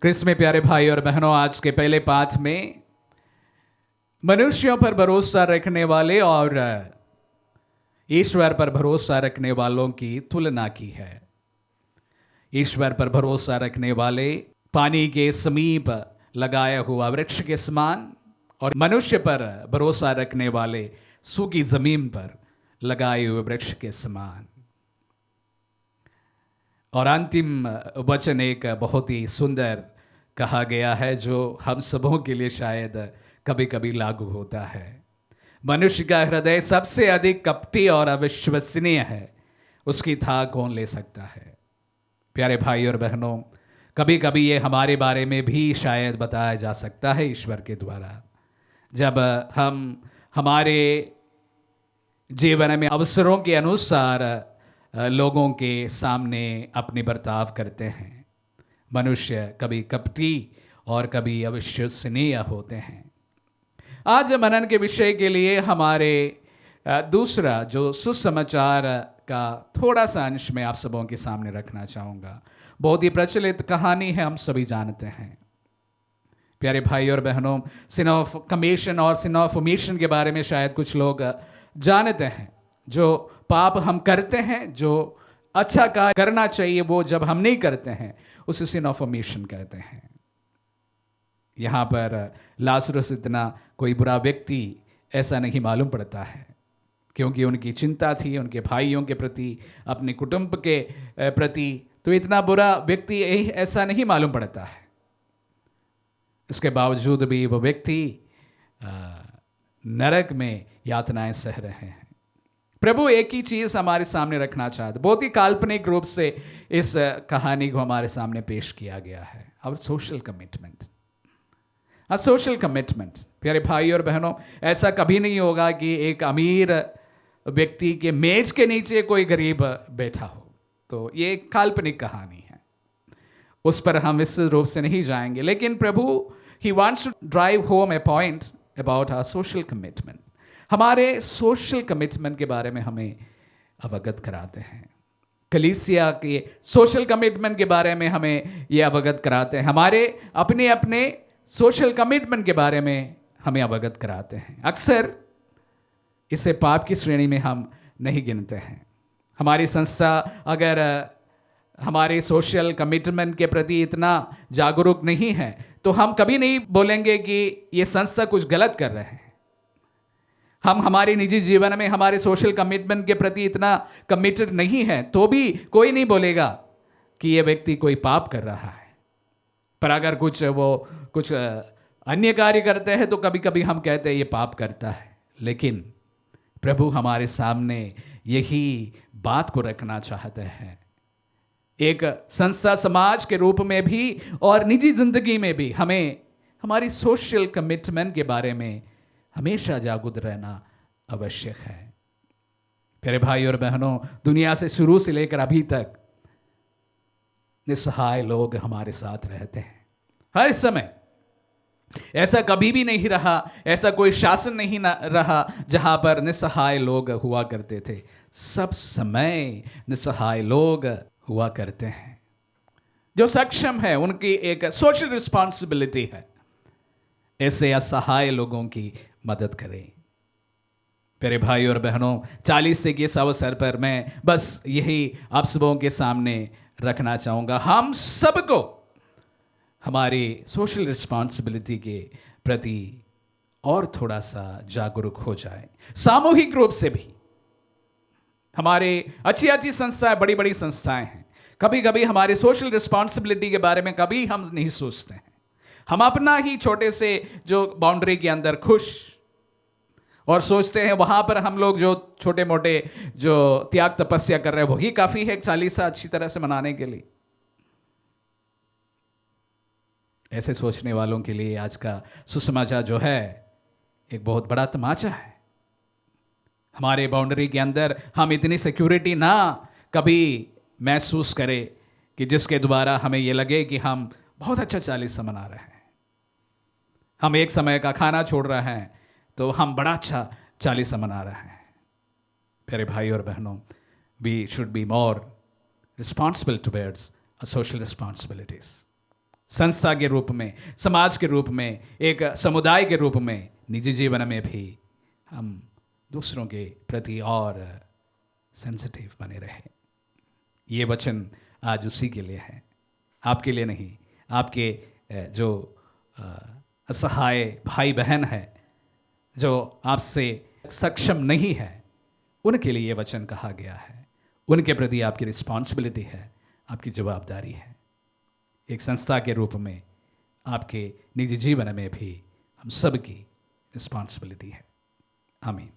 क्रिस्त में प्यारे भाई और बहनों, आज के पहले पाठ में मनुष्यों पर भरोसा रखने वाले और ईश्वर पर भरोसा रखने वालों की तुलना की है। ईश्वर पर भरोसा रखने वाले पानी के समीप लगाया हुआ वृक्ष के समान और मनुष्य पर भरोसा रखने वाले सूखी जमीन पर लगाए हुए वृक्ष के समान। और अंतिम वचन एक बहुत ही सुंदर कहा गया है जो हम सबों के लिए शायद कभी कभी लागू होता है। मनुष्य का हृदय सबसे अधिक कपटी और अविश्वसनीय है, उसकी था कौन ले सकता है। प्यारे भाई और बहनों, कभी कभी ये हमारे बारे में भी शायद बताया जा सकता है ईश्वर के द्वारा, जब हम हमारे जीवन में अवसरों के अनुसार लोगों के सामने अपनी बर्ताव करते हैं। मनुष्य कभी कपटी और कभी अविश्वसनीय होते हैं। आज मनन के विषय के लिए हमारे दूसरा जो सुसमाचार का थोड़ा सा अंश मैं आप सबों के सामने रखना चाहूँगा। बहुत ही प्रचलित कहानी है, हम सभी जानते हैं। प्यारे भाई और बहनों, सिन ऑफ कमीशन और सिन ऑफ ओमिशन के बारे में शायद कुछ लोग जानते हैं। जो पाप हम करते हैं, जो अच्छा कार्य करना चाहिए, वो जब हम नहीं करते हैं उसे सिन ऑफ ओमिशन कहते हैं। यहाँ पर लाजरस इतना कोई बुरा व्यक्ति ऐसा नहीं मालूम पड़ता है, क्योंकि उनकी चिंता थी उनके भाइयों के प्रति, अपने कुटुंब के प्रति। तो इतना बुरा व्यक्ति ऐसा नहीं मालूम पड़ता है। इसके बावजूद भी वो व्यक्ति नरक में यातनाएं सह रहे हैं। प्रभु एक ही चीज़ हमारे सामने रखना चाहते, बहुत ही काल्पनिक रूप से इस कहानी को हमारे सामने पेश किया गया है। और सोशल कमिटमेंट, सोशल कमिटमेंट। प्यारे भाई और बहनों, ऐसा कभी नहीं होगा कि एक अमीर व्यक्ति के मेज के नीचे कोई गरीब बैठा हो। तो ये एक काल्पनिक कहानी है, उस पर हम इस रूप से नहीं जाएंगे। लेकिन Prabhu he wants to drive home a point about our social commitment. हमारे सोशल कमिटमेंट के बारे में हमें अवगत कराते हैं। कलीसिया के सोशल कमिटमेंट के बारे में हमें ये अवगत कराते हैं। हमारे अपने अपने सोशल कमिटमेंट के बारे में हमें अवगत कराते हैं। अक्सर इसे पाप की श्रेणी में हम नहीं गिनते हैं। हमारी संस्था अगर हमारे सोशल कमिटमेंट के प्रति इतना जागरूक नहीं है तो हम कभी नहीं बोलेंगे कि ये संस्था कुछ गलत कर रहे हैं। हम हमारे निजी जीवन में हमारे सोशल कमिटमेंट के प्रति इतना कमिटेड नहीं है तो भी कोई नहीं बोलेगा कि ये व्यक्ति कोई पाप कर रहा है। पर अगर कुछ अन्य कार्य करते हैं तो कभी कभी हम कहते हैं ये पाप करता है। लेकिन प्रभु हमारे सामने यही बात को रखना चाहते हैं। एक संस्था समाज के रूप में भी और निजी जिंदगी में भी हमें हमारी सोशल कमिटमेंट के बारे में हमेशा जागरूक रहना आवश्यक है। प्यारे भाई और बहनों, दुनिया से शुरू से लेकर अभी तक निस्सहाय लोग हमारे साथ रहते हैं हर समय। ऐसा कभी भी नहीं रहा, ऐसा कोई शासन नहीं रहा जहां पर निस्सहाय लोग हुआ करते थे। सब समय निस्सहाय लोग हुआ करते हैं। जो सक्षम है उनकी एक सोशल रिस्पॉन्सिबिलिटी है ऐसे असहाय लोगों की मदद करें। प्यारे भाई और बहनों, 40 के इस अवसर पर मैं बस यही आप सबों के सामने रखना चाहूँगा। हम सबको हमारी सोशल रिस्पॉन्सिबिलिटी के प्रति और थोड़ा सा जागरूक हो जाए। सामूहिक रूप से भी हमारे अच्छी अच्छी संस्थाएं, बड़ी बड़ी संस्थाएं हैं, कभी कभी हमारी सोशल रिस्पॉन्सिबिलिटी के बारे में कभी हम नहीं सोचते हैं। हम अपना ही छोटे से जो बाउंड्री के अंदर खुश और सोचते हैं वहां पर हम लोग जो छोटे मोटे जो त्याग तपस्या कर रहे हैं वही काफी है 40 अच्छी तरह से मनाने के लिए। ऐसे सोचने वालों के लिए आज का सुसमाचार जो है एक बहुत बड़ा तमाचा है। हमारे बाउंड्री के अंदर हम इतनी सिक्योरिटी ना कभी महसूस करें कि जिसके द्वारा हमें ये लगे कि हम बहुत अच्छा 40 मना रहे हैं। हम एक समय का खाना छोड़ रहे हैं तो हम बड़ा अच्छा 40 मना रहे हैं। प्यारे भाई और बहनों, we should be more responsible towards social responsibilities. संस्था के रूप में, समाज के रूप में, एक समुदाय के रूप में, निजी जीवन में भी हम दूसरों के प्रति और सेंसिटिव बने रहे। ये वचन आज उसी के लिए है, आपके लिए नहीं। आपके जो असहाय भाई बहन है, जो आपसे सक्षम नहीं है, उनके लिए ये वचन कहा गया है। उनके प्रति आपकी रिस्पॉन्सिबिलिटी है, आपकी जवाबदारी है। एक संस्था के रूप में आपके निजी जीवन में भी हम सब की रिस्पॉन्सिबिलिटी है। आमीन।